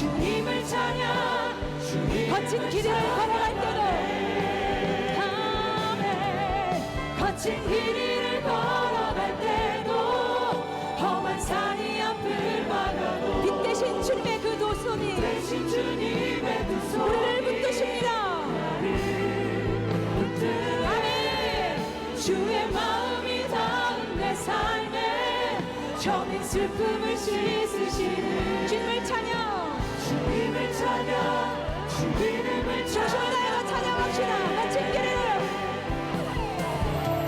주님을 찬양. 거친 길을 걸어갈 때도 아멘. 거친 길을 걸어갈 때도 험한 산이 앞을 막아도 빛 대신 주님의 그 두 손이 대신 주님의 두 손이 우리를 붙드십니다. 아멘. 주의 마음이 닿은 내 삶에 저민 슬픔을 씻으시는 주님을 찬양. 주님을 찬양. 주 이름을 조심히 다해서 찬양합시다.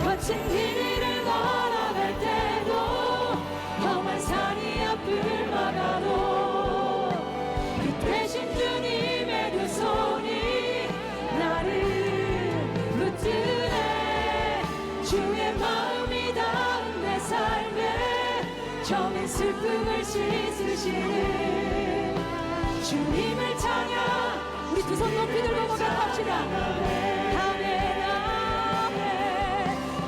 거친 길을 걸어갈 때도 험한 산이 앞을 막아도 그 대신 주님의 두 손이 나를 붙드네. 주의 마음이 닿은 내 삶에 저민 슬픔을 씻으시는 주님을 찬양. 우리 두 손 높이 들고 고백합시다. 아멘 아멘.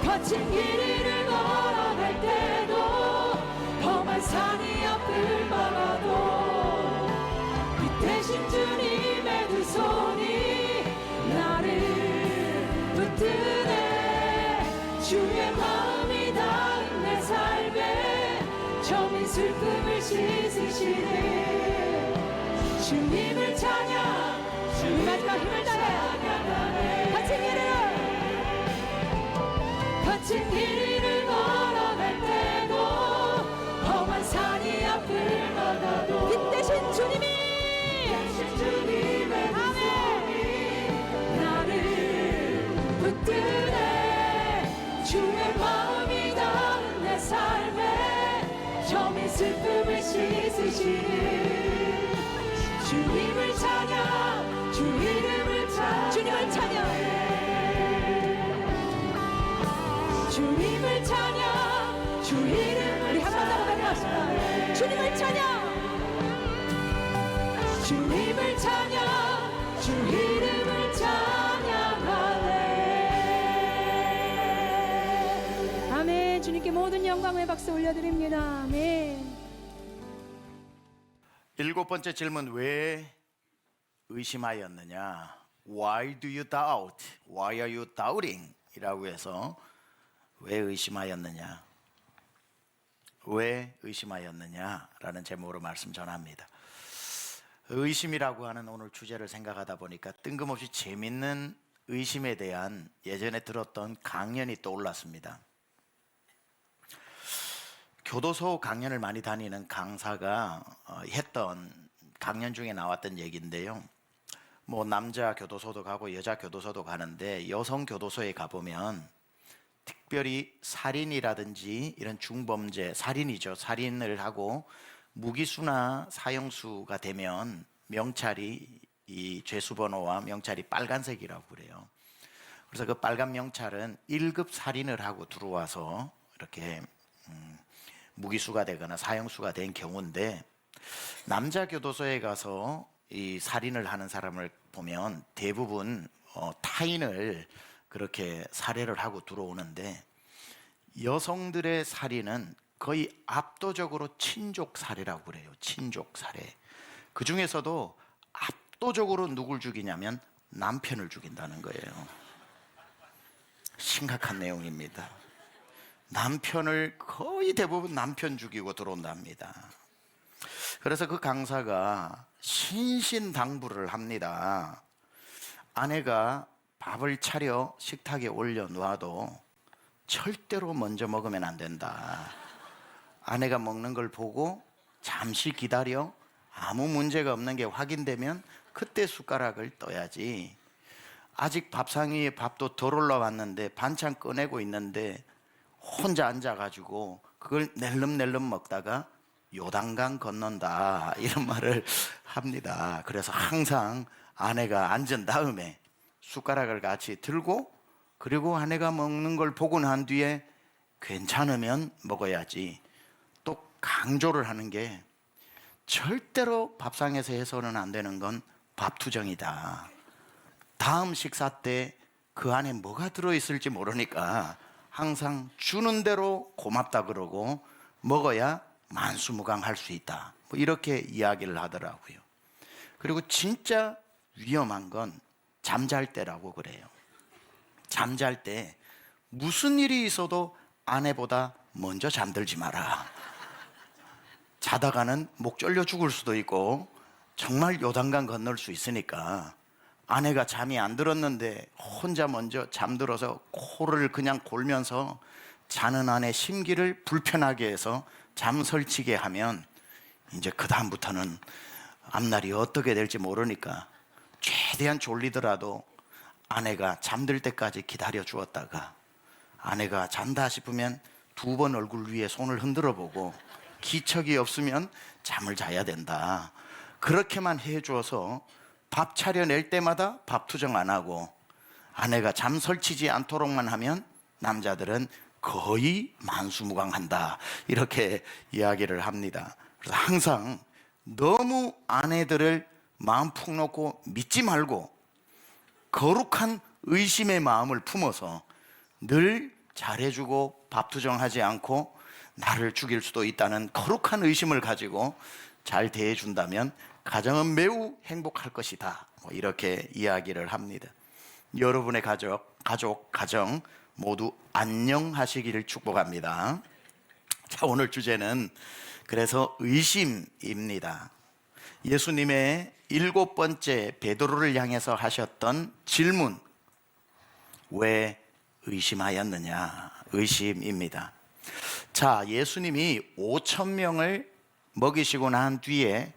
거친 길을 걸어갈 때도 험한 산이 앞을 막아도 그 대신 주님의 두 손이 나를 붙드네. 주의 마음이 닿은 내 삶에 저민 슬픔을 씻으시네. 주님을 찬양. 우리 마지막 힘을 다해 거친 길을 걸어갈 때도 험한 산이 앞을 막아도 빛 대신 주님이 대신 주님의 두 손이 나를 붙드네. 주의 마음이 닿은 내 삶에 저민 슬픔을 씻으시는 주님을 찬양. 주 이름을 찬양. 주님을 찬양. 주님을 찬양. 주 이름을 우리 한 번 더 고백합시다. 주님을 찬양. 주님을 찬양. 주 이름을 찬양하네. 아멘. 주님께 모든 영광의 박수 올려드립니다. 아멘. 일곱 번째 질문, 왜 의심하였느냐? Why do you doubt? Why are you doubting? 이라고 해서 왜 의심하였느냐? 왜 의심하였느냐? 라는 제목으로 말씀 전합니다. 의심이라고 하는 오늘 주제를 생각하다 보니까 뜬금없이 재밌는 의심에 대한 예전에 들었던 강연이 떠올랐습니다. 교도소 강연을 많이 다니는 강사가 했던 강연 중에 나왔던 얘기인데요. 뭐 남자 교도소도 가고 여자 교도소도 가는데 여성 교도소에 가보면 특별히 살인이라든지 이런 중범죄, 살인이죠. 살인을 하고 무기수나 사형수가 되면 명찰이 이 죄수번호와 명찰이 빨간색이라고 그래요. 그래서 그 빨간 명찰은 1급 살인을 하고 들어와서 이렇게 무기수가 되거나 사형수가 된 경우인데, 남자 교도소에 가서 이 살인을 하는 사람을 보면 대부분 타인을 그렇게 살해를 하고 들어오는데, 여성들의 살인은 거의 압도적으로 친족 살해라고 그래요. 친족 살해. 그 중에서도 압도적으로 누굴 죽이냐면 남편을 죽인다는 거예요. 심각한 내용입니다. 남편을 거의 대부분 남편 죽이고 들어온답니다. 그래서 그 강사가 신신당부를 합니다. 아내가 밥을 차려 식탁에 올려놓아도 절대로 먼저 먹으면 안 된다. 아내가 먹는 걸 보고 잠시 기다려 아무 문제가 없는 게 확인되면 그때 숟가락을 떠야지. 아직 밥상 위에 밥도 덜 올라왔는데 반찬 꺼내고 있는데 혼자 앉아가지고 그걸 낼름낼름 먹다가 요단강 건넌다, 이런 말을 합니다. 그래서 항상 아내가 앉은 다음에 숟가락을 같이 들고, 그리고 아내가 먹는 걸 보고 난 뒤에 괜찮으면 먹어야지. 또 강조를 하는 게, 절대로 밥상에서 해서는 안 되는 건 밥투정이다. 다음 식사 때 그 안에 뭐가 들어있을지 모르니까 항상 주는 대로 고맙다 그러고 먹어야 만수무강할 수 있다. 뭐 이렇게 이야기를 하더라고요. 그리고 진짜 위험한 건 잠잘 때라고 그래요. 잠잘 때 무슨 일이 있어도 아내보다 먼저 잠들지 마라. 자다가는 목 졸려 죽을 수도 있고 정말 요단강 건널 수 있으니까 아내가 잠이 안 들었는데 혼자 먼저 잠들어서 코를 그냥 골면서 자는 아내 심기를 불편하게 해서 잠 설치게 하면 이제 그 다음부터는 앞날이 어떻게 될지 모르니까 최대한 졸리더라도 아내가 잠들 때까지 기다려 주었다가 아내가 잔다 싶으면 2번 얼굴 위에 손을 흔들어 보고 기척이 없으면 잠을 자야 된다. 그렇게만 해줘서 밥 차려낼 때마다 밥 투정 안 하고 아내가 잠 설치지 않도록만 하면 남자들은 거의 만수무강한다. 이렇게 이야기를 합니다. 그래서 항상 너무 아내들을 마음 푹 놓고 믿지 말고 거룩한 의심의 마음을 품어서 늘 잘해주고 밥투정하지 않고 나를 죽일 수도 있다는 거룩한 의심을 가지고 잘 대해준다면 가정은 매우 행복할 것이다. 이렇게 이야기를 합니다. 여러분의 가정 모두 안녕하시기를 축복합니다. 자, 오늘 주제는 그래서 의심입니다. 예수님의 7번째 베드로를 향해서 하셨던 질문, 왜 의심하였느냐? 의심입니다. 자, 예수님이 5,000명을 먹이시고 난 뒤에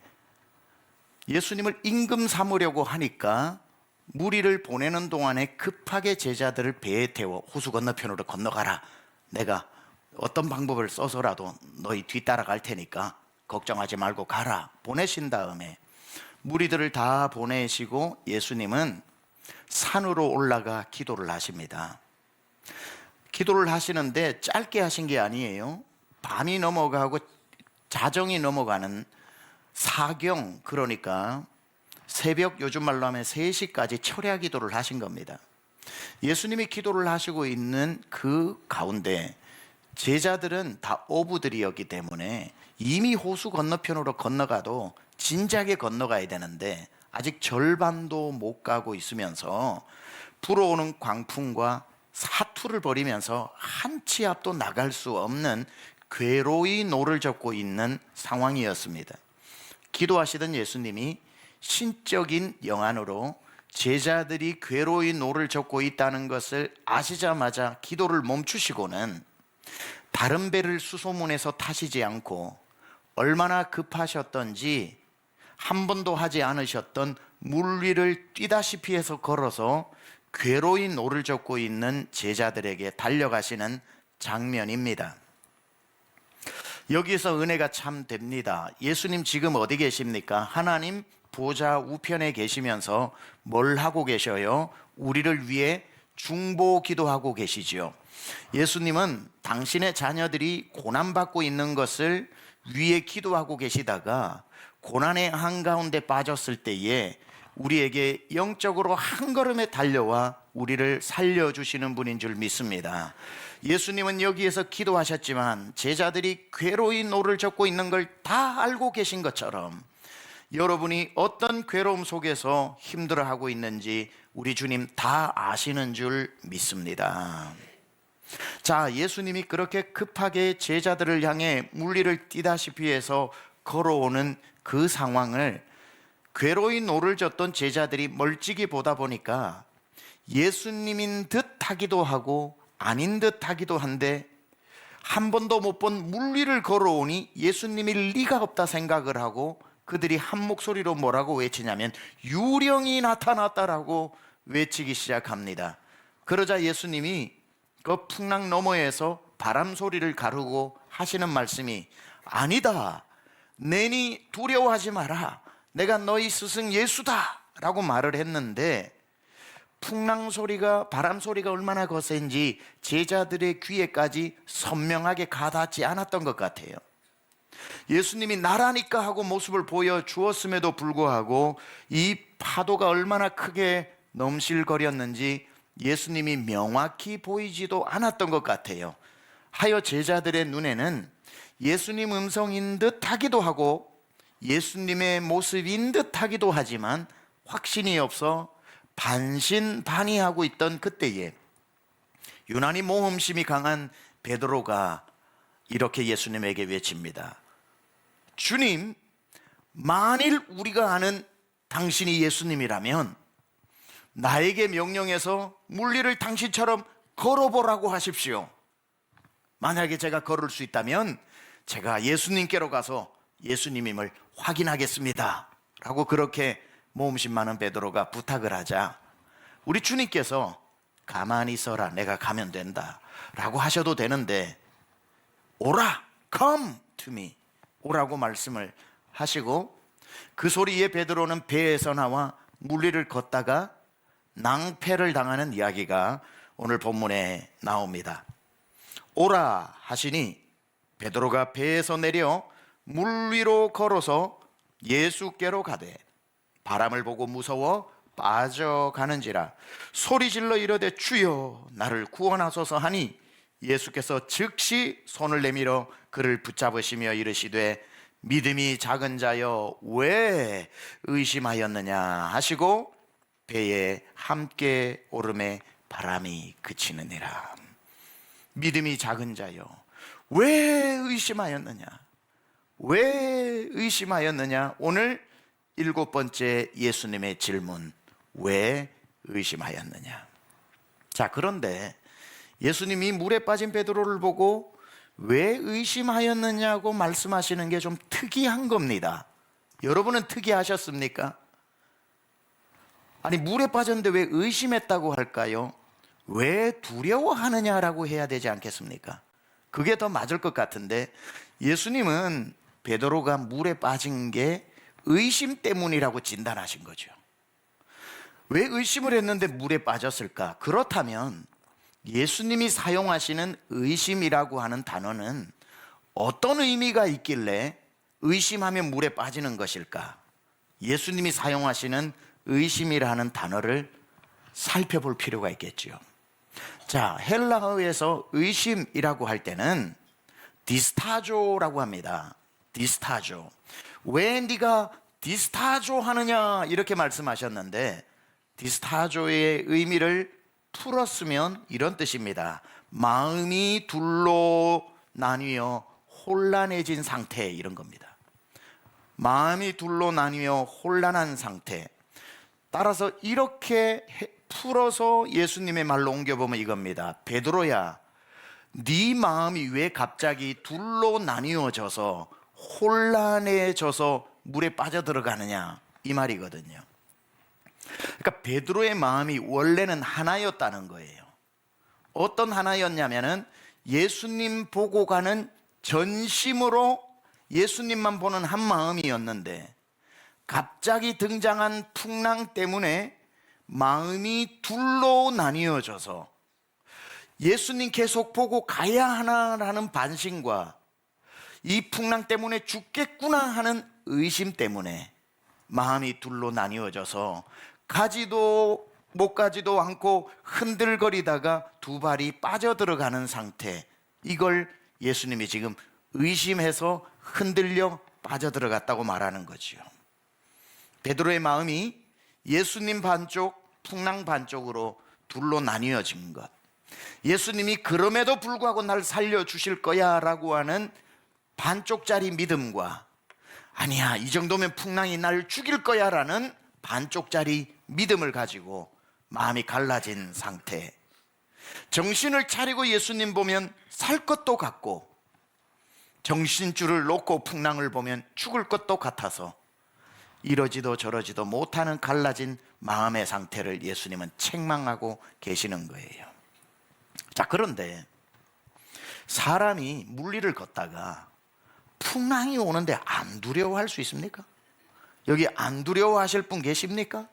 예수님을 임금 삼으려고 하니까 무리를 보내는 동안에 급하게 제자들을 배에 태워 호수 건너편으로 건너가라. 내가 어떤 방법을 써서라도 너희 뒤따라갈 테니까 걱정하지 말고 가라. 보내신 다음에 무리들을 다 보내시고 예수님은 산으로 올라가 기도를 하십니다. 기도를 하시는데 짧게 하신 게 아니에요. 밤이 넘어가고 자정이 넘어가는 사경, 그러니까 새벽, 요즘 말로 하면 3시까지 철야 기도를 하신 겁니다. 예수님이 기도를 하시고 있는 그 가운데 제자들은 다 어부들이었기 때문에 이미 호수 건너편으로 건너가도 진작에 건너가야 되는데 아직 절반도 못 가고 있으면서 불어오는 광풍과 사투를 벌이면서 한 치 앞도 나갈 수 없는 괴로이 노를 젓고 있는 상황이었습니다. 기도하시던 예수님이 신적인 영안으로 제자들이 괴로이 노를 젓고 있다는 것을 아시자마자 기도를 멈추시고는 다른 배를 수소문해서 타시지 않고 얼마나 급하셨던지 한 번도 하지 않으셨던 물 위를 뛰다시피 해서 걸어서 괴로이 노를 젓고 있는 제자들에게 달려가시는 장면입니다. 여기서 은혜가 참 됩니다. 예수님 지금 어디 계십니까? 하나님 보좌 우편에 계시면서 뭘 하고 계셔요? 우리를 위해 중보 기도하고 계시지요. 예수님은 당신의 자녀들이 고난받고 있는 것을 위해 기도하고 계시다가 고난의 한가운데 빠졌을 때에 우리에게 영적으로 한 걸음에 달려와 우리를 살려주시는 분인 줄 믿습니다. 예수님은 여기에서 기도하셨지만 제자들이 괴로이 노를 젓고 있는 걸 다 알고 계신 것처럼 여러분이 어떤 괴로움 속에서 힘들어하고 있는지 우리 주님 다 아시는 줄 믿습니다. 자, 예수님이 그렇게 급하게 제자들을 향해 물리를 뛰다시피 해서 걸어오는 그 상황을 괴로이 노를 젓던 제자들이 멀찍이 보다 보니까 예수님인 듯 하기도 하고 아닌 듯 하기도 한데 한 번도 못 본 물 위를 걸어오니 예수님일 리가 없다 생각을 하고 그들이 한 목소리로 뭐라고 외치냐면 유령이 나타났다라고 외치기 시작합니다. 그러자 예수님이 그 풍랑 너머에서 바람 소리를 가르고 하시는 말씀이 아니다, 내니 두려워하지 마라, 내가 너희 스승 예수다 라고 말을 했는데 풍랑 소리가, 바람 소리가 얼마나 거센지 제자들의 귀에까지 선명하게 가닿지 않았던 것 같아요. 예수님이 나라니까 하고 모습을 보여주었음에도 불구하고 이 파도가 얼마나 크게 넘실거렸는지 예수님이 명확히 보이지도 않았던 것 같아요. 하여 제자들의 눈에는 예수님 음성인 듯 하기도 하고 예수님의 모습인 듯하기도 하지만 확신이 없어 반신반의하고 있던 그때에 유난히 모험심이 강한 베드로가 이렇게 예수님에게 외칩니다. 주님, 만일 우리가 아는 당신이 예수님이라면 나에게 명령해서 물리를 당신처럼 걸어보라고 하십시오. 만약에 제가 걸을 수 있다면 제가 예수님께로 가서 예수님임을 확인하겠습니다 라고 그렇게 모험심 많은 베드로가 부탁을 하자 우리 주님께서 가만히 있어라, 내가 가면 된다 라고 하셔도 되는데 오라, come to me, 오라고 말씀을 하시고 그 소리에 베드로는 배에서 나와 물리를 걷다가 낭패를 당하는 이야기가 오늘 본문에 나옵니다. 오라 하시니 베드로가 배에서 내려 물 위로 걸어서 예수께로 가되 바람을 보고 무서워 빠져가는지라 소리질러 이르되 주여 나를 구원하소서 하니 예수께서 즉시 손을 내밀어 그를 붙잡으시며 이르시되 믿음이 작은 자여 왜 의심하였느냐 하시고 배에 함께 오름에 바람이 그치느니라. 믿음이 작은 자여 왜 의심하였느냐, 왜 의심하였느냐. 오늘 7번째 예수님의 질문, 왜 의심하였느냐. 자, 그런데 예수님이 물에 빠진 베드로를 보고 왜 의심하였느냐고 말씀하시는 게 좀 특이한 겁니다. 여러분은 특이하셨습니까? 아니, 물에 빠졌는데 왜 의심했다고 할까요? 왜 두려워하느냐라고 해야 되지 않겠습니까? 그게 더 맞을 것 같은데 예수님은 베드로가 물에 빠진 게 의심 때문이라고 진단하신 거죠. 왜 의심을 했는데 물에 빠졌을까? 그렇다면 예수님이 사용하시는 의심이라고 하는 단어는 어떤 의미가 있길래 의심하면 물에 빠지는 것일까? 예수님이 사용하시는 의심이라는 단어를 살펴볼 필요가 있겠죠. 자, 헬라어에서 의심이라고 할 때는 디스타조라고 합니다. 디스타조. 왜 네가 디스타조 하느냐 이렇게 말씀하셨는데 디스타조의 의미를 풀었으면 이런 뜻입니다. 마음이 둘로 나뉘어 혼란해진 상태, 이런 겁니다. 마음이 둘로 나뉘어 혼란한 상태. 따라서 이렇게 풀어서 예수님의 말로 옮겨보면 이겁니다. 베드로야, 네 마음이 왜 갑자기 둘로 나뉘어져서 혼란해져서 물에 빠져들어가느냐, 이 말이거든요. 그러니까 베드로의 마음이 원래는 하나였다는 거예요. 어떤 하나였냐면은 예수님 보고 가는 전심으로 예수님만 보는 한 마음이었는데 갑자기 등장한 풍랑 때문에 마음이 둘로 나뉘어져서 예수님 계속 보고 가야 하나라는 반신과 이 풍랑 때문에 죽겠구나 하는 의심 때문에 마음이 둘로 나뉘어져서 가지도 못 가지도 않고 흔들거리다가 두 발이 빠져들어가는 상태, 이걸 예수님이 지금 의심해서 흔들려 빠져들어갔다고 말하는 거죠. 베드로의 마음이 예수님 반쪽, 풍랑 반쪽으로 둘로 나뉘어진 것, 예수님이 그럼에도 불구하고 날 살려주실 거야 라고 하는 반쪽짜리 믿음과 아니야, 이 정도면 풍랑이 날 죽일 거야 라는 반쪽짜리 믿음을 가지고 마음이 갈라진 상태. 정신을 차리고 예수님 보면 살 것도 같고 정신줄을 놓고 풍랑을 보면 죽을 것도 같아서 이러지도 저러지도 못하는 갈라진 마음의 상태를 예수님은 책망하고 계시는 거예요. 자, 그런데 사람이 물리를 걷다가 풍랑이 오는데 안 두려워할 수 있습니까? 여기 안 두려워하실 분 계십니까?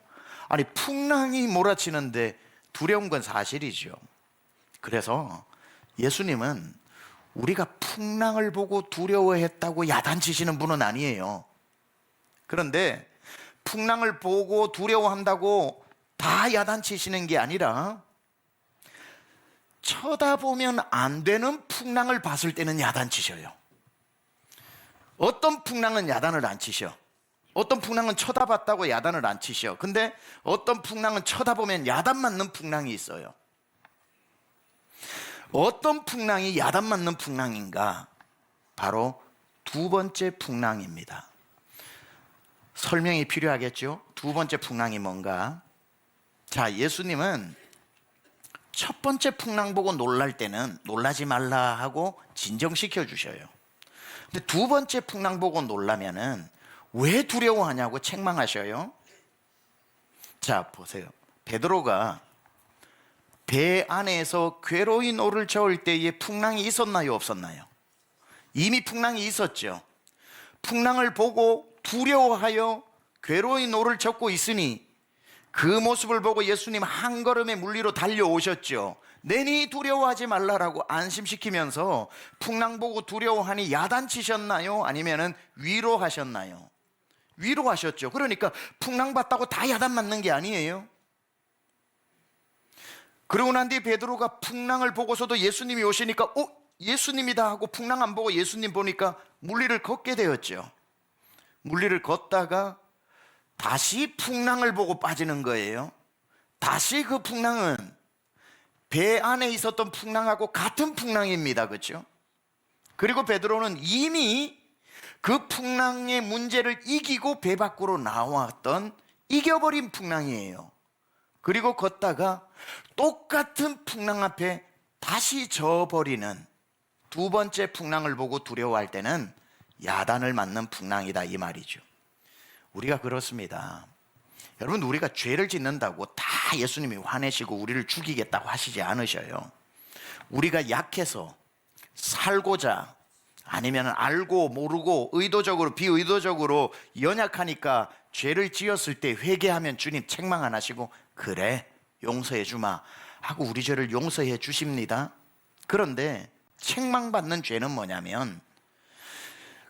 아니, 풍랑이 몰아치는데 두려운 건 사실이죠. 그래서 예수님은 우리가 풍랑을 보고 두려워했다고 야단치시는 분은 아니에요. 그런데 풍랑을 보고 두려워한다고 다 야단치시는 게 아니라 쳐다보면 안 되는 풍랑을 봤을 때는 야단치셔요. 어떤 풍랑은 야단을 안 치셔. 어떤 풍랑은 쳐다봤다고 야단을 안 치셔. 근데 어떤 풍랑은 쳐다보면 야단 맞는 풍랑이 있어요. 어떤 풍랑이 야단 맞는 풍랑인가? 바로 두 번째 풍랑입니다. 설명이 필요하겠죠? 두 번째 풍랑이 뭔가? 자, 예수님은 첫 번째 풍랑 보고 놀랄 때는 놀라지 말라 하고 진정시켜 주셔요. 근데 두 번째 풍랑 보고 놀라면은 왜 두려워하냐고 책망하셔요. 자, 보세요. 베드로가 배 안에서 괴로이 노를 저을 때에 풍랑이 있었나요, 없었나요? 이미 풍랑이 있었죠. 풍랑을 보고 두려워하여 괴로이 노를 젓고 있으니 그 모습을 보고 예수님 한 걸음에 물리로 달려오셨죠. 내니 두려워하지 말라라고 안심시키면서 풍랑 보고 두려워하니 야단치셨나요? 아니면은 위로하셨나요? 위로하셨죠. 그러니까 풍랑 봤다고 다 야단 맞는 게 아니에요. 그러고 난 뒤에 베드로가 풍랑을 보고서도 예수님이 오시니까 예수님이다 하고 풍랑 안 보고 예수님 보니까 물리를 걷게 되었죠. 물리를 걷다가 다시 풍랑을 보고 빠지는 거예요. 다시 그 풍랑은 배 안에 있었던 풍랑하고 같은 풍랑입니다. 그렇죠? 그리고 베드로는 이미 그 풍랑의 문제를 이기고 배 밖으로 나왔던 이겨버린 풍랑이에요. 그리고 걷다가 똑같은 풍랑 앞에 다시 져버리는 두 번째 풍랑을 보고 두려워할 때는 야단을 맞는 풍랑이다, 이 말이죠. 우리가 그렇습니다. 여러분, 우리가 죄를 짓는다고 다 예수님이 화내시고 우리를 죽이겠다고 하시지 않으셔요. 우리가 약해서 살고자, 아니면 알고 모르고 의도적으로 비의도적으로 연약하니까 죄를 지었을 때 회개하면 주님 책망 안 하시고 그래 용서해 주마 하고 우리 죄를 용서해 주십니다. 그런데 책망받는 죄는 뭐냐면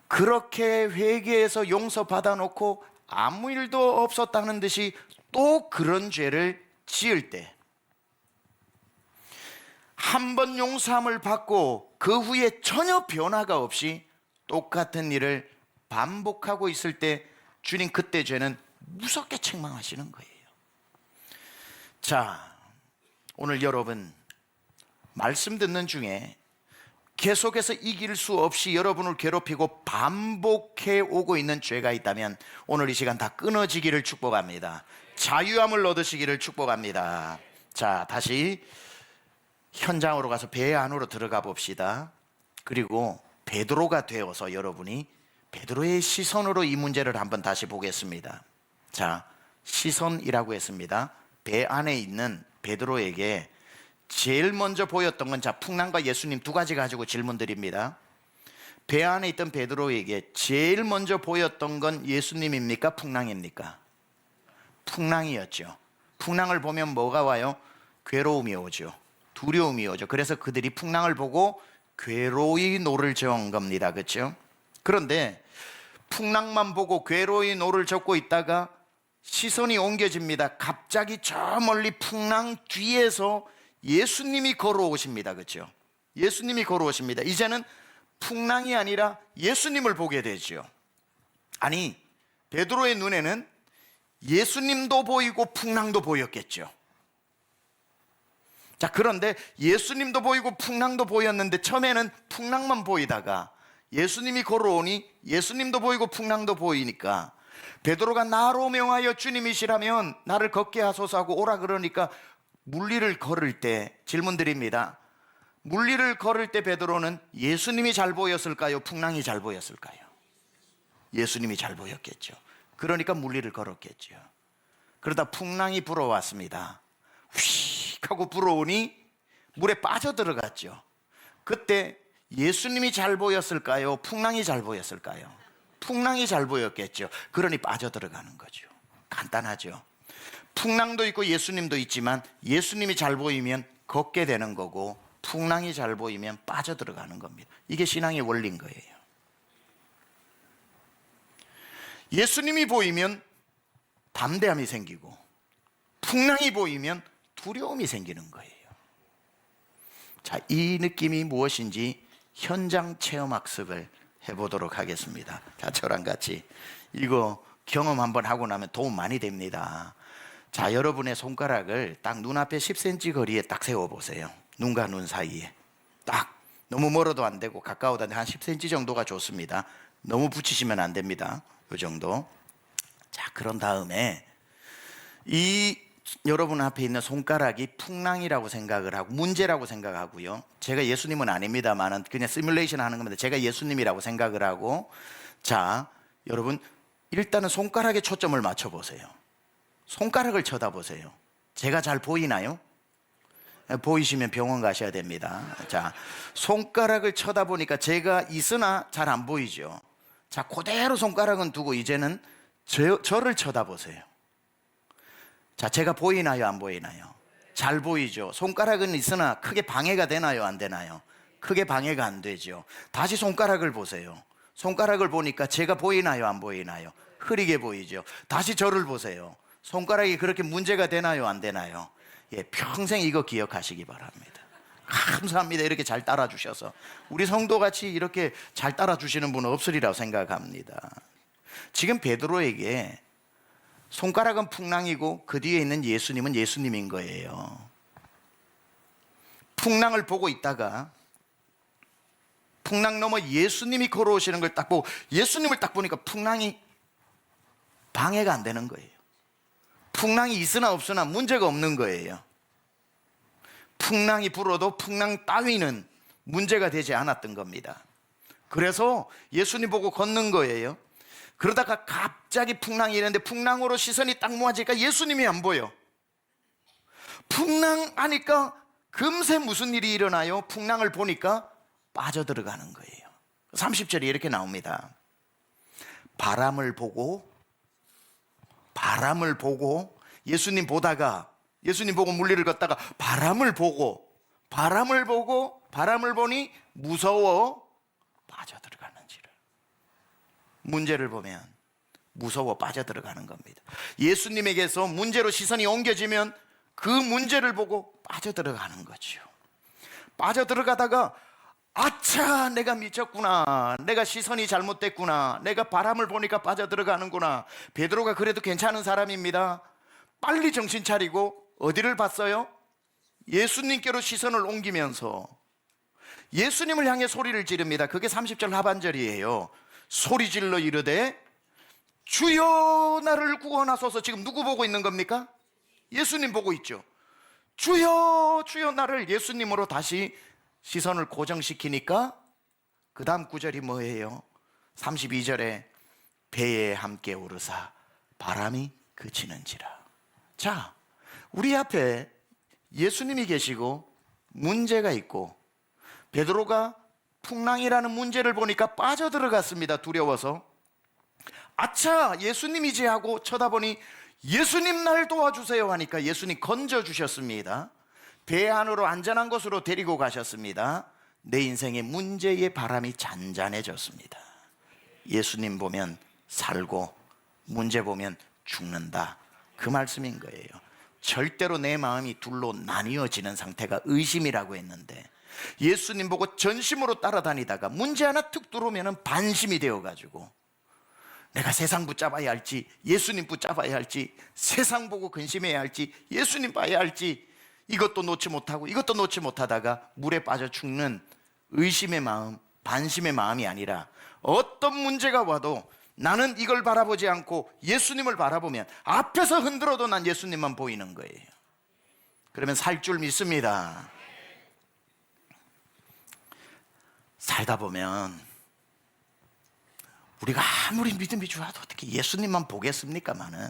그렇게 회개해서 용서받아 놓고 아무 일도 없었다는 듯이 또 그런 죄를 지을 때, 한 번 용서함을 받고 그 후에 전혀 변화가 없이 똑같은 일을 반복하고 있을 때 주님 그때 죄는 무섭게 책망하시는 거예요. 자, 오늘 여러분 말씀 듣는 중에 계속해서 이길 수 없이 여러분을 괴롭히고 반복해 오고 있는 죄가 있다면 오늘 이 시간 다 끊어지기를 축복합니다. 자유함을 얻으시기를 축복합니다. 자, 다시 현장으로 가서 배 안으로 들어가 봅시다. 그리고 베드로가 되어서 여러분이 베드로의 시선으로 이 문제를 한번 다시 보겠습니다. 자, 시선이라고 했습니다. 배 안에 있는 베드로에게 제일 먼저 보였던 건, 자, 풍랑과 예수님 두 가지 가지고 질문 드립니다. 배 안에 있던 베드로에게 제일 먼저 보였던 건 예수님입니까? 풍랑입니까? 풍랑이었죠. 풍랑을 보면 뭐가 와요? 괴로움이 오죠. 두려움이 오죠. 그래서 그들이 풍랑을 보고 괴로이 노를 저은 겁니다. 그렇죠? 그런데 풍랑만 보고 괴로이 노를 젓고 있다가 시선이 옮겨집니다. 갑자기 저 멀리 풍랑 뒤에서 예수님이 걸어오십니다. 그렇죠? 예수님이 걸어오십니다. 이제는 풍랑이 아니라 예수님을 보게 되죠. 아니, 베드로의 눈에는 예수님도 보이고 풍랑도 보였겠죠. 자, 그런데 예수님도 보이고 풍랑도 보였는데 처음에는 풍랑만 보이다가 예수님이 걸어오니 예수님도 보이고 풍랑도 보이니까 베드로가 나로 명하여 주님이시라면 나를 걷게 하소서 하고 오라 그러니까 물리를 걸을 때 질문 드립니다. 물리를 걸을 때 베드로는 예수님이 잘 보였을까요? 풍랑이 잘 보였을까요? 예수님이 잘 보였겠죠. 그러니까 물리를 걸었겠죠. 그러다 풍랑이 불어왔습니다. 휙 하고 불어오니 물에 빠져들어갔죠. 그때 예수님이 잘 보였을까요? 풍랑이 잘 보였을까요? 풍랑이 잘 보였겠죠. 그러니 빠져들어가는 거죠. 간단하죠. 풍랑도 있고 예수님도 있지만 예수님이 잘 보이면 걷게 되는 거고 풍랑이 잘 보이면 빠져들어가는 겁니다. 이게 신앙의 원리인 거예요. 예수님이 보이면 담대함이 생기고 풍랑이 보이면 두려움이 생기는 거예요. 자, 이 느낌이 무엇인지 현장 체험 학습을 해보도록 하겠습니다. 자, 저랑 같이 이거 경험 한번 하고 나면 도움 많이 됩니다. 자, 여러분의 손가락을 딱 눈앞에 10cm 거리에 딱 세워보세요. 눈과 눈 사이에 딱, 너무 멀어도 안 되고 가까워도 안 되고 한 10cm 정도가 좋습니다. 너무 붙이시면 안 됩니다. 이 정도. 자, 그런 다음에 이 여러분 앞에 있는 손가락이 풍랑이라고 생각을 하고 문제라고 생각하고요. 제가 예수님은 아닙니다만은 그냥 시뮬레이션 하는 겁니다. 제가 예수님이라고 생각을 하고, 자, 여러분 일단은 손가락에 초점을 맞춰 보세요. 손가락을 쳐다보세요. 제가 잘 보이나요? 보이시면 병원 가셔야 됩니다. 자, 손가락을 쳐다보니까 제가 있으나 잘 안 보이죠. 자, 그대로 손가락은 두고 이제는 저를 쳐다보세요. 자, 제가 보이나요? 안 보이나요? 잘 보이죠. 손가락은 있으나 크게 방해가 되나요? 안 되나요? 크게 방해가 안 되죠. 다시 손가락을 보세요. 손가락을 보니까 제가 보이나요? 안 보이나요? 흐리게 보이죠. 다시 저를 보세요. 손가락이 그렇게 문제가 되나요? 안 되나요? 예, 평생 이거 기억하시기 바랍니다. 감사합니다. 이렇게 잘 따라주셔서. 우리 성도같이 이렇게 잘 따라주시는 분은 없으리라고 생각합니다. 지금 베드로에게 손가락은 풍랑이고 그 뒤에 있는 예수님은 예수님인 거예요. 풍랑을 보고 있다가 풍랑 넘어 예수님이 걸어오시는 걸 딱 보고 예수님을 딱 보니까 풍랑이 방해가 안 되는 거예요. 풍랑이 있으나 없으나 문제가 없는 거예요. 풍랑이 불어도 풍랑 따위는 문제가 되지 않았던 겁니다. 그래서 예수님 보고 걷는 거예요. 그러다가 갑자기 풍랑이 이랬는데 풍랑으로 시선이 딱 모아지니까 예수님이 안 보여. 풍랑하니까 금세 무슨 일이 일어나요? 풍랑을 보니까 빠져들어가는 거예요. 30절에 이렇게 나옵니다. 바람을 보고 예수님 보다가 예수님 보고 물리를 걷다가 바람을 보니 무서워 빠져들어가는지를. 문제를 보면 무서워 빠져들어가는 겁니다. 예수님에게서 문제로 시선이 옮겨지면 그 문제를 보고 빠져들어가는 거죠. 빠져들어가다가 아차, 내가 미쳤구나, 내가 시선이 잘못됐구나, 내가 바람을 보니까 빠져들어가는구나. 베드로가 그래도 괜찮은 사람입니다. 빨리 정신 차리고 어디를 봤어요? 예수님께로 시선을 옮기면서 예수님을 향해 소리를 지릅니다. 그게 30절 하반절이에요. 소리 질러 이르되 주여 나를 구원하소서. 지금 누구 보고 있는 겁니까? 예수님 보고 있죠. 주여 주여 나를. 예수님으로 다시 시선을 고정시키니까 그 다음 구절이 뭐예요? 32절에 배에 함께 오르사 바람이 그치는지라. 자, 우리 앞에 예수님이 계시고 문제가 있고 베드로가 풍랑이라는 문제를 보니까 빠져들어갔습니다. 두려워서. 아차, 예수님이지 하고 쳐다보니 예수님 날 도와주세요 하니까 예수님 건져주셨습니다. 배 안으로 안전한 곳으로 데리고 가셨습니다. 내 인생의 문제의 바람이 잔잔해졌습니다. 예수님 보면 살고 문제 보면 죽는다, 그 말씀인 거예요. 절대로 내 마음이 둘로 나뉘어지는 상태가 의심이라고 했는데 예수님 보고 전심으로 따라다니다가 문제 하나 툭 들어오면 반심이 되어가지고 내가 세상 붙잡아야 할지 예수님 붙잡아야 할지, 세상 보고 근심해야 할지 예수님 봐야 할지, 이것도 놓지 못하고 이것도 놓지 못하다가 물에 빠져 죽는 의심의 마음, 반심의 마음이 아니라 어떤 문제가 와도 나는 이걸 바라보지 않고 예수님을 바라보면 앞에서 흔들어도 난 예수님만 보이는 거예요. 그러면 살 줄 믿습니다. 살다 보면 우리가 아무리 믿음이 좋아도 어떻게 예수님만 보겠습니까마는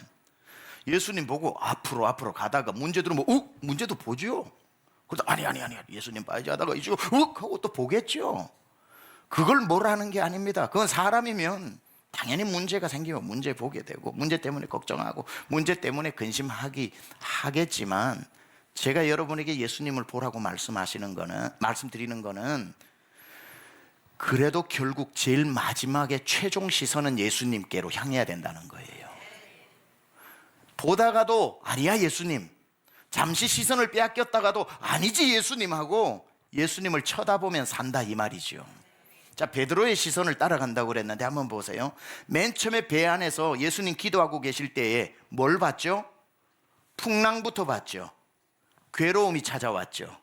예수님 보고 앞으로 가다가 문제 들으면 문제도 보죠. 그래도 아니 예수님 봐야지 하다가 이제 하고 또 보겠죠. 그걸 뭐라는 게 아닙니다. 그건 사람이면 당연히 문제가 생기면 문제 보게 되고 문제 때문에 걱정하고 문제 때문에 하겠지만 제가 여러분에게 예수님을 보라고 말씀드리는 거는 그래도 결국 제일 마지막에 최종 시선은 예수님께로 향해야 된다는 거예요. 보다가도 아니야 예수님, 잠시 시선을 빼앗겼다가도 아니지 예수님 하고 예수님을 쳐다보면 산다, 이 말이죠. 자, 베드로의 시선을 따라간다고 그랬는데 한번 보세요. 맨 처음에 배 안에서 예수님 기도하고 계실 때에 뭘 봤죠? 풍랑부터 봤죠. 괴로움이 찾아왔죠.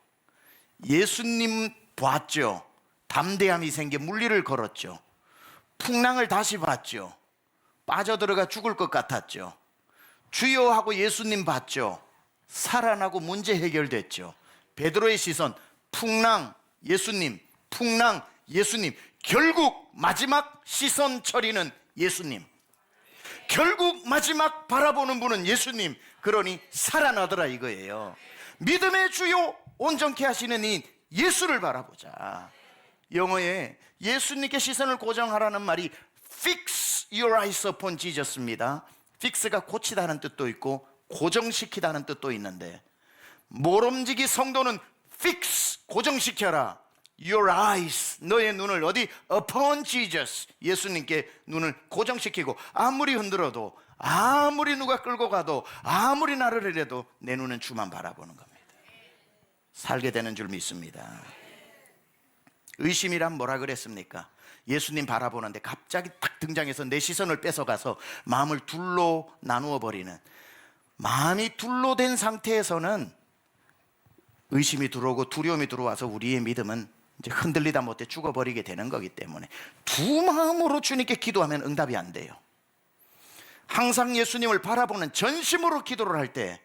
예수님 봤죠. 담대함이 생겨 물리를 걸었죠. 풍랑을 다시 봤죠. 빠져들어가 죽을 것 같았죠. 주여 하고 예수님 봤죠. 살아나고 문제 해결됐죠. 베드로의 시선, 풍랑 예수님, 풍랑 예수님. 결국 마지막 시선 처리는 예수님. 결국 마지막 바라보는 분은 예수님. 그러니 살아나더라 이거예요. 믿음의 주요 온전케 하시는 이 예수를 바라보자. 영어에 예수님께 시선을 고정하라는 말이 Fix your eyes upon Jesus입니다. Fix가 고치다는 뜻도 있고 고정시키다는 뜻도 있는데, 모름지기 성도는 Fix, 고정시켜라. Your eyes, 너의 눈을 어디? Upon Jesus, 예수님께 눈을 고정시키고, 아무리 흔들어도, 아무리 누가 끌고 가도, 아무리 나를 이래도 내 눈은 주만 바라보는 겁니다. 살게 되는 줄 믿습니다. 의심이란 뭐라 그랬습니까? 예수님 바라보는데 갑자기 딱 등장해서 내 시선을 뺏어가서 마음을 둘로 나누어 버리는, 마음이 둘로 된 상태에서는 의심이 들어오고 두려움이 들어와서 우리의 믿음은 이제 흔들리다 못해 죽어버리게 되는 거기 때문에 두 마음으로 주님께 기도하면 응답이 안 돼요. 항상 예수님을 바라보는 전심으로 기도를 할 때,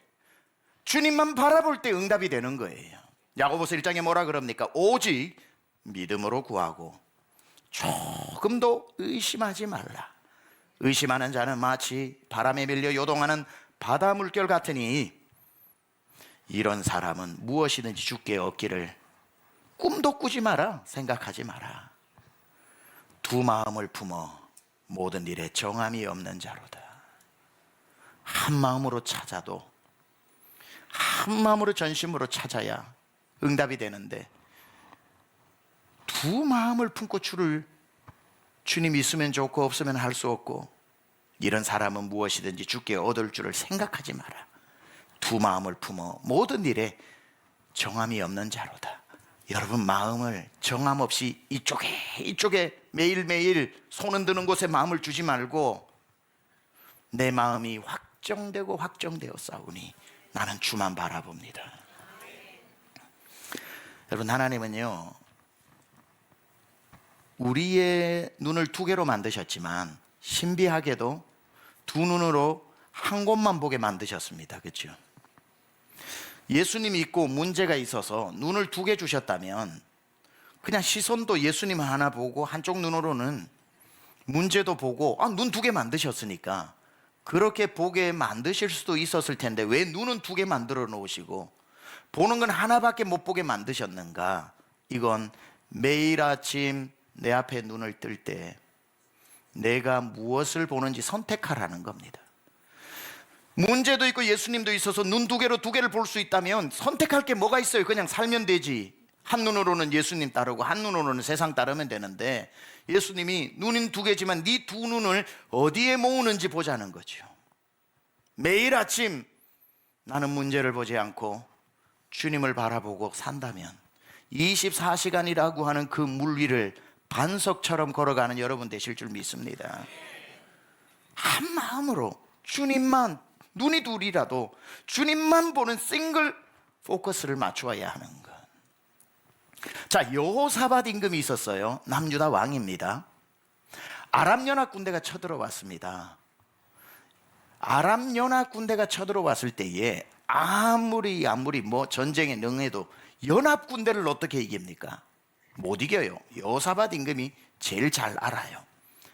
주님만 바라볼 때 응답이 되는 거예요. 야고보서 1장에 뭐라 그럽니까? 오직 믿음으로 구하고 조금도 의심하지 말라. 의심하는 자는 마치 바람에 밀려 요동하는 바다 물결 같으니 이런 사람은 무엇이든지 주께 얻기를 꿈도 꾸지 마라, 생각하지 마라. 두 마음을 품어 모든 일에 정함이 없는 자로다. 한 마음으로 찾아도, 한 마음으로 전심으로 찾아야 응답이 되는데, 두 마음을 품고 주님 있으면 좋고 없으면 할 수 없고, 이런 사람은 무엇이든지 주께 얻을 줄을 생각하지 마라. 두 마음을 품어 모든 일에 정함이 없는 자로다. 여러분, 마음을 정함 없이 이쪽에 매일매일 손은 드는 곳에 마음을 주지 말고, 내 마음이 확정되어 싸우니 나는 주만 바라봅니다. 여러분, 하나님은요, 우리의 눈을 두 개로 만드셨지만 신비하게도 두 눈으로 한 곳만 보게 만드셨습니다. 그렇죠? 예수님이 있고 문제가 있어서 눈을 두 개 주셨다면 그냥 시선도 예수님 하나 보고 한쪽 눈으로는 문제도 보고, 눈 두 개 만드셨으니까 그렇게 보게 만드실 수도 있었을 텐데 왜 눈은 두 개 만들어 놓으시고 보는 건 하나밖에 못 보게 만드셨는가? 이건 매일 아침 내 앞에 눈을 뜰 때 내가 무엇을 보는지 선택하라는 겁니다. 문제도 있고 예수님도 있어서 눈 두 개로 두 개를 볼 수 있다면 선택할 게 뭐가 있어요? 그냥 살면 되지. 한 눈으로는 예수님 따르고 한 눈으로는 세상 따르면 되는데, 예수님이 눈은 두 개지만 네 두 눈을 어디에 모으는지 보자는 거죠. 매일 아침 나는 문제를 보지 않고 주님을 바라보고 산다면 24시간이라고 하는 그 물 위를 반석처럼 걸어가는 여러분 되실 줄 믿습니다. 한 마음으로 주님만, 눈이 둘이라도 주님만 보는 싱글 포커스를 맞추어야 하는 것. 자, 여호사밧 임금이 있었어요. 남유다 왕입니다. 아람 연합 군대가 쳐들어왔습니다. 아람 연합 군대가 쳐들어왔을 때에 아무리 뭐 전쟁에 능해도 연합 군대를 어떻게 이깁니까? 못 이겨요. 여호사밧 임금이 제일 잘 알아요.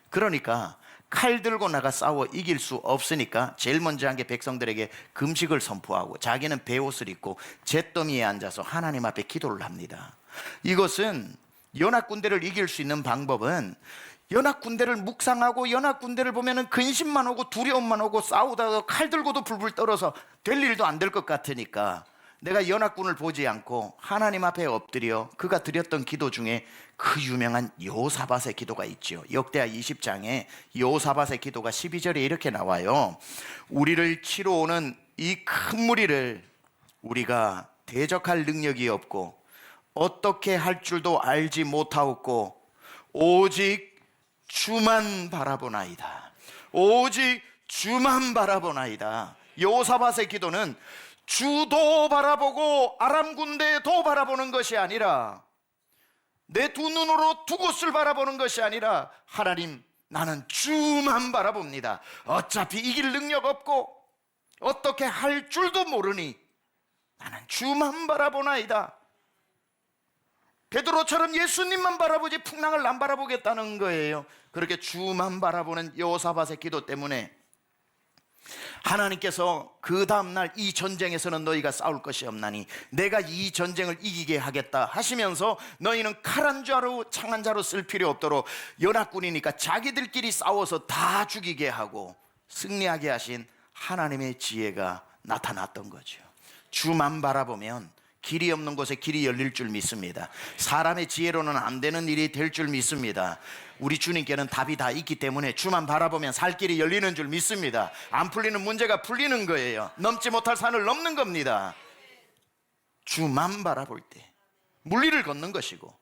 그러니까 칼 들고 나가 싸워 이길 수 없으니까 제일 먼저 한 게 백성들에게 금식을 선포하고 자기는 베옷을 입고 잿더미에 앉아서 하나님 앞에 기도를 합니다. 이것은 연합군대를 이길 수 있는 방법은, 연합군대를 묵상하고 연합군대를 보면 근심만 오고 두려움만 오고 싸우다가 칼 들고도 불불 떨어서 될 일도 안 될 것 같으니까 내가 연합군을 보지 않고 하나님 앞에 엎드려 그가 드렸던 기도 중에 그 유명한 여호사밧의 기도가 있죠. 역대하 20장에 여호사밧의 기도가 12절에 이렇게 나와요. 우리를 치러 오는 이 큰 무리를 우리가 대적할 능력이 없고 어떻게 할 줄도 알지 못하옵고 오직 주만 바라보나이다. 오직 주만 바라보나이다. 여호사밧의 기도는 주도 바라보고 아람 군대도 바라보는 것이 아니라, 내 두 눈으로 두 곳을 바라보는 것이 아니라, 하나님, 나는 주만 바라봅니다. 어차피 이길 능력 없고 어떻게 할 줄도 모르니 나는 주만 바라보나이다. 베드로처럼 예수님만 바라보지 풍랑을 안 바라보겠다는 거예요. 그렇게 주만 바라보는 여호사밧의 기도 때문에 하나님께서 그 다음날 이 전쟁에서는 너희가 싸울 것이 없나니 내가 이 전쟁을 이기게 하겠다 하시면서, 너희는 칼 한 자루 창 한 자루 쓸 필요 없도록 연합군이니까 자기들끼리 싸워서 다 죽이게 하고 승리하게 하신 하나님의 지혜가 나타났던 거죠. 주만 바라보면 길이 없는 곳에 길이 열릴 줄 믿습니다. 사람의 지혜로는 안 되는 일이 될 줄 믿습니다. 우리 주님께는 답이 다 있기 때문에 주만 바라보면 살 길이 열리는 줄 믿습니다. 안 풀리는 문제가 풀리는 거예요. 넘지 못할 산을 넘는 겁니다. 주만 바라볼 때 물리를 걷는 것이고,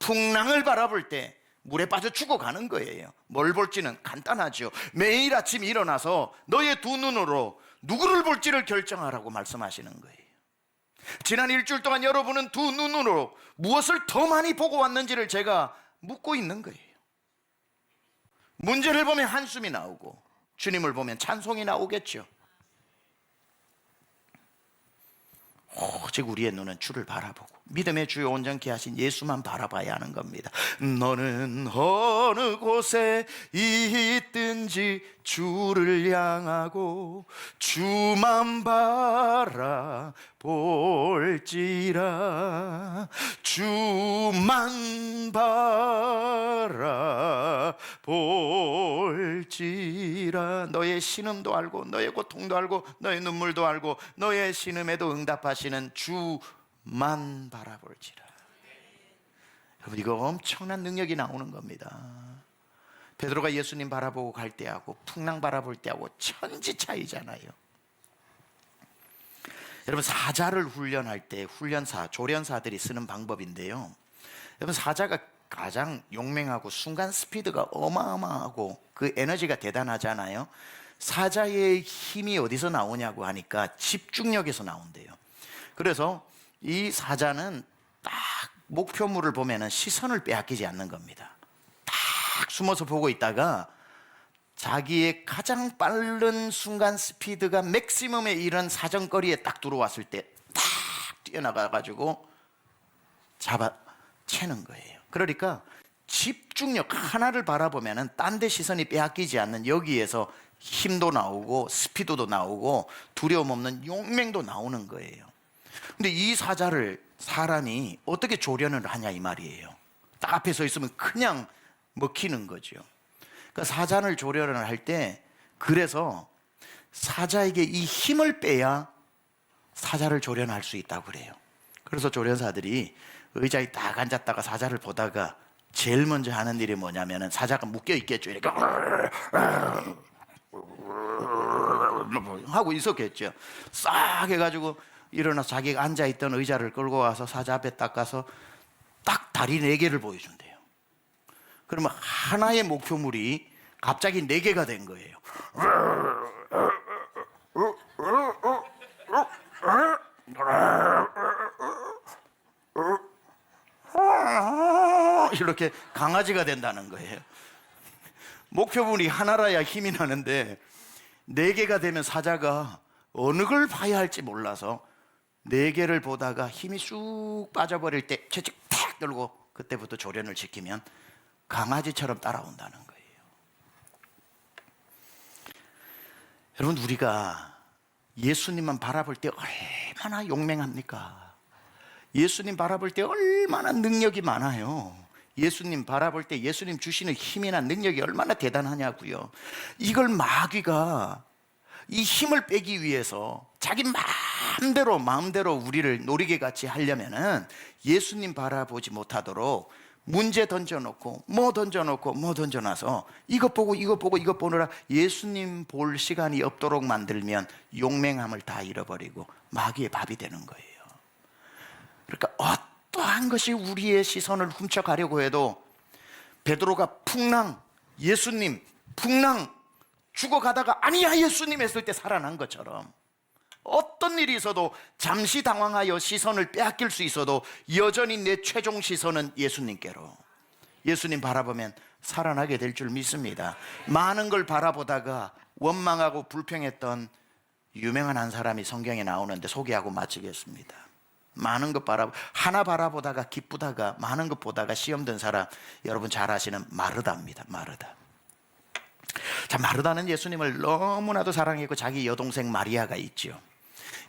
풍랑을 바라볼 때 물에 빠져 죽어가는 거예요. 뭘 볼지는 간단하죠. 매일 아침 일어나서 너의 두 눈으로 누구를 볼지를 결정하라고 말씀하시는 거예요. 지난 일주일 동안 여러분은 두 눈으로 무엇을 더 많이 보고 왔는지를 제가 묻고 있는 거예요. 문제를 보면 한숨이 나오고, 주님을 보면 찬송이 나오겠죠. 오직 우리의 눈은 주를 바라보고 믿음의 주요 온전케 하신 예수만 바라봐야 하는 겁니다. 너는 어느 곳에 있든지 주를 향하고 주만 바라볼지라. 주만 바라볼지라. 너의 신음도 알고 너의 고통도 알고 너의 눈물도 알고 너의 신음에도 응답하시는 주만 바라볼지라. 여러분, 이거 엄청난 능력이 나오는 겁니다. 베드로가 예수님 바라보고 갈 때하고 풍랑 바라볼 때하고 천지 차이잖아요. 여러분, 사자를 훈련할 때 훈련사, 조련사들이 쓰는 방법인데요, 여러분, 사자가 가장 용맹하고 순간 스피드가 어마어마하고 그 에너지가 대단하잖아요. 사자의 힘이 어디서 나오냐고 하니까 집중력에서 나온대요. 그래서 이 사자는 딱 목표물을 보면은 시선을 빼앗기지 않는 겁니다. 딱 숨어서 보고 있다가 자기의 가장 빠른 순간 스피드가 맥시멈에 이른 사정거리에 딱 들어왔을 때 딱 뛰어나가가지고 잡아채는 거예요. 그러니까 집중력 하나를 바라보면은 딴 데 시선이 빼앗기지 않는, 여기에서 힘도 나오고 스피드도 나오고 두려움 없는 용맹도 나오는 거예요. 근데 이 사자를 사람이 어떻게 조련을 하냐 이 말이에요. 딱 앞에 서 있으면 그냥 먹히는 거죠. 그러니까 사자를 조련을 할 때, 그래서 사자에게 이 힘을 빼야 사자를 조련할 수 있다고 그래요. 그래서 조련사들이 의자에 딱 앉았다가 사자를 보다가 제일 먼저 하는 일이 뭐냐면은, 사자가 묶여 있겠죠. 이렇게 하고 있었겠죠. 싹 해가지고 일어나서 자기가 앉아있던 의자를 끌고 와서 사자 앞에 딱 가서 딱 다리 4개를 보여준대요. 그러면 하나의 목표물이 갑자기 4개가 된 거예요. 이렇게 강아지가 된다는 거예요. 목표물이 하나라야 힘이 나는데 4개가 되면 사자가 어느 걸 봐야 할지 몰라서 4개를 보다가 힘이 쑥 빠져버릴 때 채찍 탁 들고 그때부터 조련을 지키면 강아지처럼 따라온다는 거예요. 여러분, 우리가 예수님만 바라볼 때 얼마나 용맹합니까? 예수님 바라볼 때 얼마나 능력이 많아요. 예수님 바라볼 때 예수님 주시는 힘이나 능력이 얼마나 대단하냐고요. 이걸 마귀가 이 힘을 빼기 위해서 자기 마음대로 우리를 노리개 같이 하려면은 예수님 바라보지 못하도록 문제 던져놓고 뭐 던져놔서 이것 보고 이것 보느라 예수님 볼 시간이 없도록 만들면 용맹함을 다 잃어버리고 마귀의 밥이 되는 거예요. 그러니까 어떠한 것이 우리의 시선을 훔쳐가려고 해도 베드로가 풍랑, 예수님 풍랑, 죽어가다가 아니야 예수님 했을 때 살아난 것처럼 어떤 일이 있어도 잠시 당황하여 시선을 빼앗길 수 있어도 여전히 내 최종 시선은 예수님께로, 예수님 바라보면 살아나게 될 줄 믿습니다. 많은 걸 바라보다가 원망하고 불평했던 유명한 한 사람이 성경에 나오는데 소개하고 마치겠습니다. 많은 것 하나 바라보다가 기쁘다가 많은 것 보다가 시험 든 사람, 여러분 잘 아시는 마르다입니다. 마르다. 자, 마르다는 예수님을 너무나도 사랑했고 자기 여동생 마리아가 있죠.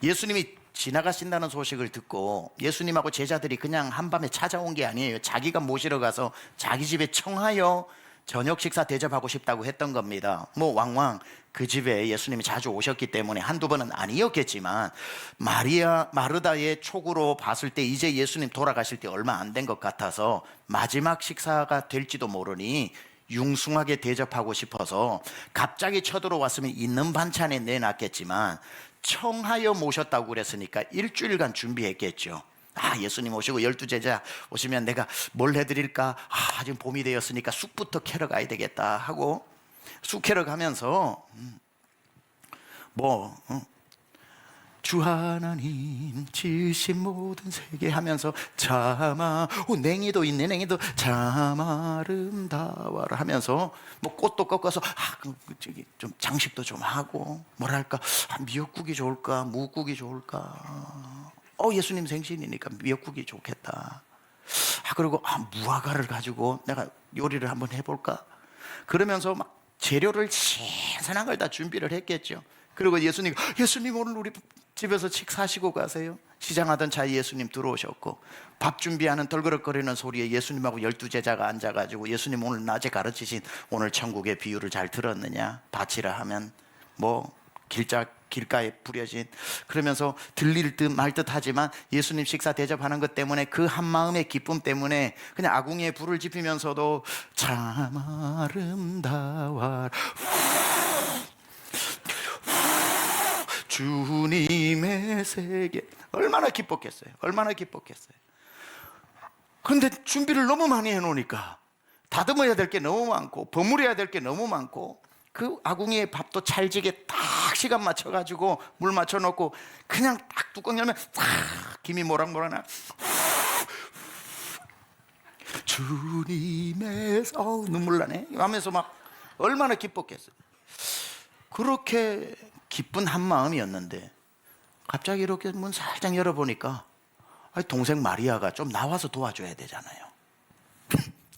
예수님이 지나가신다는 소식을 듣고 예수님하고 제자들이 그냥 한밤에 찾아온 게 아니에요. 자기가 모시러 가서 자기 집에 청하여 저녁 식사 대접하고 싶다고 했던 겁니다. 뭐 왕왕 그 집에 예수님이 자주 오셨기 때문에 한두 번은 아니었겠지만 마르다의 촉으로 봤을 때 이제 예수님 돌아가실 때 얼마 안 된 것 같아서 마지막 식사가 될지도 모르니 융숭하게 대접하고 싶어서 갑자기 쳐들어왔으면 있는 반찬에 내놨겠지만 청하여 모셨다고 그랬으니까 일주일간 준비했겠죠. 예수님 오시고 12제자 오시면 내가 뭘 해드릴까? 지금 봄이 되었으니까 쑥부터 캐러 가야 되겠다 하고 쑥 캐러 가면서 주 하나님 지으신 모든 세계 하면서 냉이도 있네, 냉이도 참 아름다워라 하면서 꽃도 꺾어서 좀 장식도 좀 하고 뭐랄까 미역국이 좋을까 무국이 좋을까, 예수님 생신이니까 미역국이 좋겠다. 그리고 무화과를 가지고 내가 요리를 한번 해볼까, 그러면서 막 재료를 신선한 걸 다 준비를 했겠죠. 그리고 예수님 오늘 우리 집에서 식사하시고 가세요. 시장하던 차에 예수님 들어오셨고 밥 준비하는 덜그럭거리는 소리에 예수님하고 12제자가 앉아가지고 예수님 오늘 낮에 가르치신 오늘 천국의 비유를 잘 들었느냐, 밭이라 하면 길가에 뿌려진, 그러면서 들릴 듯 말 듯 하지만 예수님 식사 대접하는 것 때문에 그 한마음의 기쁨 때문에 그냥 아궁이에 불을 지피면서도 참 아름다워 주님의 세계, 얼마나 기뻤겠어요. 얼마나 기뻤겠어요. 그런데 준비를 너무 많이 해놓으니까 다듬어야 될 게 너무 많고 버무려야 될 게 너무 많고 그 아궁이에 밥도 찰지게 딱 시간 맞춰가지고 물 맞춰놓고 그냥 딱 뚜껑 열면 딱 김이 모락모락나. 주님의 눈물 나네 하면서 막 얼마나 기뻤겠어요. 그렇게 기쁜 한 마음이었는데 갑자기 이렇게 문 살짝 열어보니까 동생 마리아가 좀 나와서 도와줘야 되잖아요.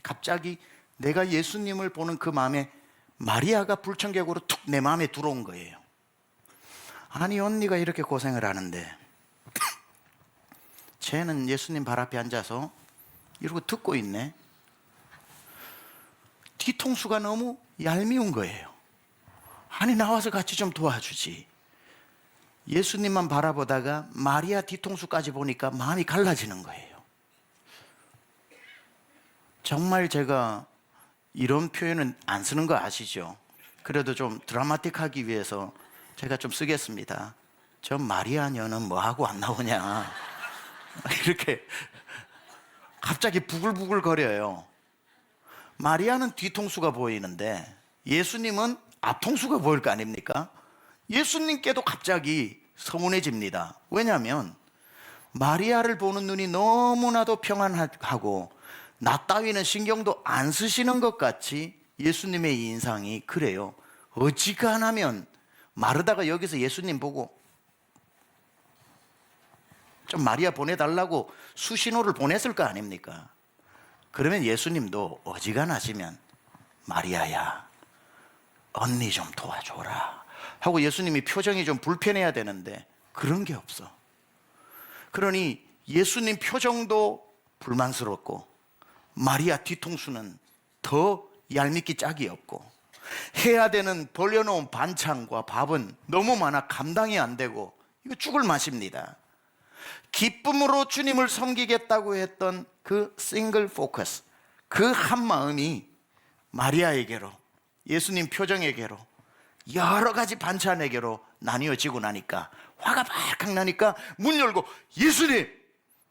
갑자기 내가 예수님을 보는 그 마음에 마리아가 불청객으로 툭 내 마음에 들어온 거예요. 아니 언니가 이렇게 고생을 하는데 쟤는 예수님 발 앞에 앉아서 이러고 듣고 있네. 뒤통수가 너무 얄미운 거예요. 아니 나와서 같이 좀 도와주지. 예수님만 바라보다가 마리아 뒤통수까지 보니까 마음이 갈라지는 거예요. 정말 제가 이런 표현은 안 쓰는 거 아시죠? 그래도 좀 드라마틱하기 위해서 제가 좀 쓰겠습니다. 저 마리아 년은 뭐하고 안 나오냐 이렇게 갑자기 부글부글 거려요. 마리아는 뒤통수가 보이는데 예수님은 앞통수가 보일 거 아닙니까? 예수님께도 갑자기 서운해집니다. 왜냐하면 마리아를 보는 눈이 너무나도 평안하고 나 따위는 신경도 안 쓰시는 것 같이 예수님의 인상이 그래요. 어지간하면 마르다가 여기서 예수님 보고 좀 마리아 보내달라고 수신호를 보냈을 거 아닙니까? 그러면 예수님도 어지간하시면 마리아야 언니 좀 도와줘라 하고 예수님이 표정이 좀 불편해야 되는데 그런 게 없어. 그러니 예수님 표정도 불만스럽고 마리아 뒤통수는 더 얄밉기 짝이 없고 해야 되는 벌려놓은 반찬과 밥은 너무 많아 감당이 안 되고 이거 죽을 맛입니다. 기쁨으로 주님을 섬기겠다고 했던 그 싱글 포커스, 그 한 마음이 마리아에게로, 예수님 표정에게로, 여러 가지 반찬에게로 나뉘어지고 나니까 화가 발칵 나니까 문 열고 예수님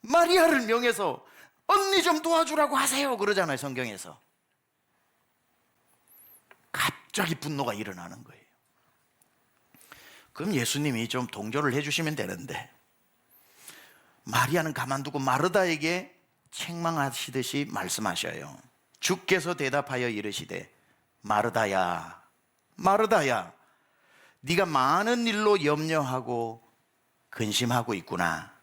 마리아를 명해서 언니 좀 도와주라고 하세요 그러잖아요 성경에서. 갑자기 분노가 일어나는 거예요. 그럼 예수님이 좀 동조를 해주시면 되는데, 마리아는 가만두고 마르다에게 책망하시듯이 말씀하셔요. 주께서 대답하여 이르시되, 마르다야, 마르다야, 네가 많은 일로 염려하고 근심하고 있구나.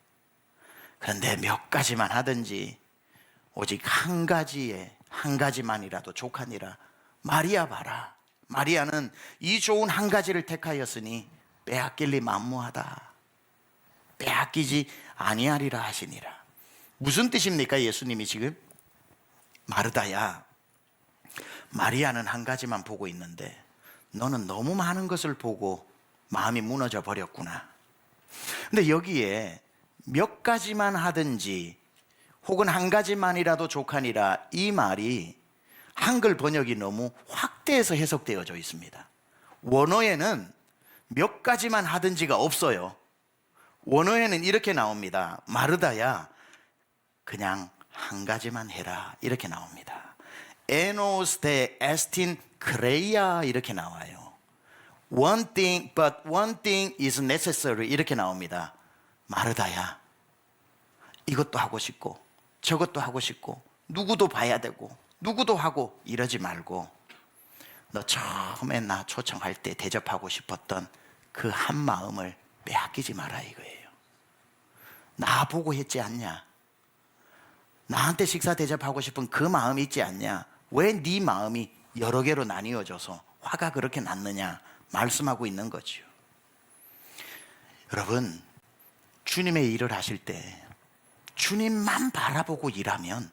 그런데 몇 가지만 하든지 오직 한 가지만이라도 족하니라. 마리아 봐라. 마리아는 이 좋은 한 가지를 택하였으니 빼앗길리 만무하다. 빼앗기지 아니하리라 하시니라. 무슨 뜻입니까? 예수님이 지금 마르다야, 마리아는 한 가지만 보고 있는데 너는 너무 많은 것을 보고 마음이 무너져 버렸구나. 근데 여기에 몇 가지만 하든지 혹은 한 가지만이라도 족하니라, 이 말이 한글 번역이 너무 확대해서 해석되어져 있습니다. 원어에는 몇 가지만 하든지가 없어요. 원어에는 이렇게 나옵니다. 마르다야, 그냥 한 가지만 해라, 이렇게 나옵니다. 에노스 데 에스틴 크레이아, 이렇게 나와요. One thing, but one thing is necessary, 이렇게 나옵니다. 마르다야, 이것도 하고 싶고 저것도 하고 싶고 누구도 봐야 되고 누구도 하고 이러지 말고, 너 처음에 나 초청할 때 대접하고 싶었던 그 한 마음을 빼앗기지 마라 이거예요. 나 보고 했지 않냐? 나한테 식사 대접하고 싶은 그 마음이 있지 않냐? 왜 네 마음이 여러 개로 나뉘어져서 화가 그렇게 났느냐 말씀하고 있는 거죠. 여러분, 주님의 일을 하실 때 주님만 바라보고 일하면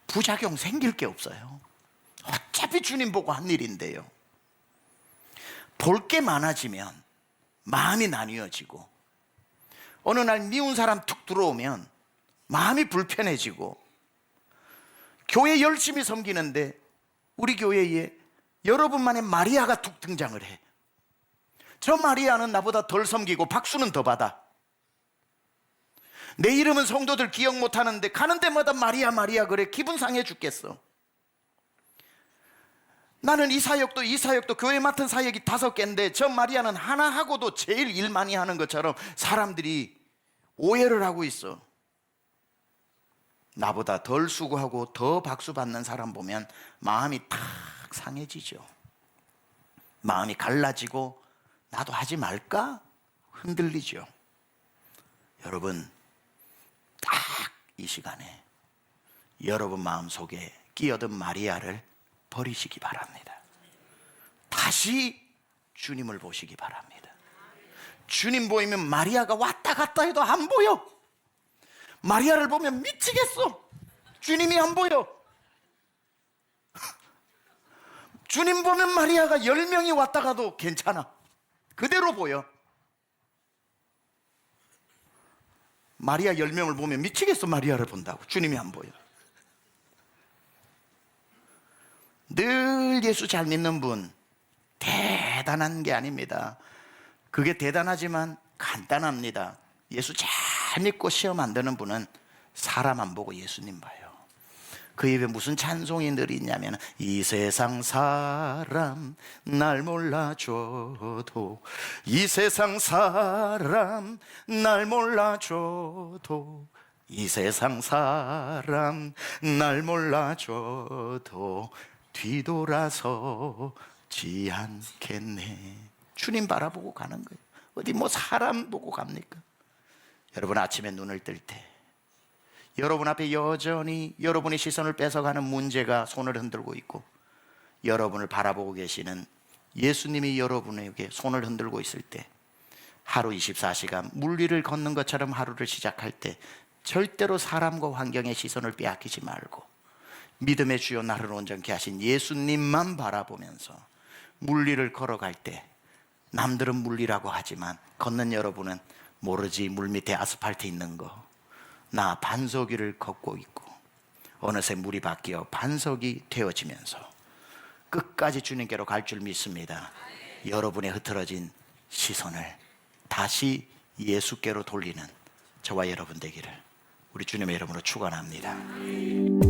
부작용 생길 게 없어요. 어차피 주님 보고 한 일인데요. 볼 게 많아지면 마음이 나뉘어지고, 어느 날 미운 사람 툭 들어오면 마음이 불편해지고, 교회 열심히 섬기는데 우리 교회에 여러분만의 마리아가 툭 등장을 해. 저 마리아는 나보다 덜 섬기고 박수는 더 받아. 내 이름은 성도들 기억 못하는데 가는 데마다 마리아 마리아 그래. 기분 상해 죽겠어. 나는 이 사역도 교회 맡은 사역이 5개인데 저 마리아는 하나 하고도 제일 일 많이 하는 것처럼 사람들이 오해를 하고 있어. 나보다 덜 수고하고 더 박수 받는 사람 보면 마음이 탁 상해지죠. 마음이 갈라지고 나도 하지 말까 흔들리죠. 여러분, 딱 이 시간에 여러분 마음속에 끼어든 마리아를 버리시기 바랍니다. 다시 주님을 보시기 바랍니다. 주님 보이면 마리아가 왔다 갔다 해도 안 보여. 마리아를 보면 미치겠어. 주님이 안 보여. 주님 보면 마리아가 10명이 왔다 가도 괜찮아. 그대로 보여. 마리아 10명을 보면 미치겠어. 마리아를 본다고. 주님이 안 보여. 늘 예수 잘 믿는 분 대단한 게 아닙니다. 그게 대단하지만 간단합니다. 예수 잘 믿고 시험 안 되는 분은 사람 안 보고 예수님 봐요. 그 입에 무슨 찬송이 늘 있냐면, 이 세상 사람 날 몰라줘도, 이 세상 사람 날 몰라줘도, 이 세상 사람 날 몰라줘도 뒤돌아서지 않겠네. 주님 바라보고 가는 거예요. 어디 뭐 사람 보고 갑니까? 여러분, 아침에 눈을 뜰 때 여러분 앞에 여전히 여러분의 시선을 뺏어가는 문제가 손을 흔들고 있고, 여러분을 바라보고 계시는 예수님이 여러분에게 손을 흔들고 있을 때, 하루 24시간 물리를 걷는 것처럼 하루를 시작할 때 절대로 사람과 환경의 시선을 빼앗기지 말고 믿음의 주요 나를 온전케 하신 예수님만 바라보면서 물리를 걸어갈 때, 남들은 물리라고 하지만 걷는 여러분은 모르지 물 밑에 아스팔트 있는 거. 나 반석 위를 걷고 있고 어느새 물이 바뀌어 반석이 되어지면서 끝까지 주님께로 갈 줄 믿습니다. 여러분의 흐트러진 시선을 다시 예수께로 돌리는 저와 여러분 되기를 우리 주님의 이름으로 축원합니다.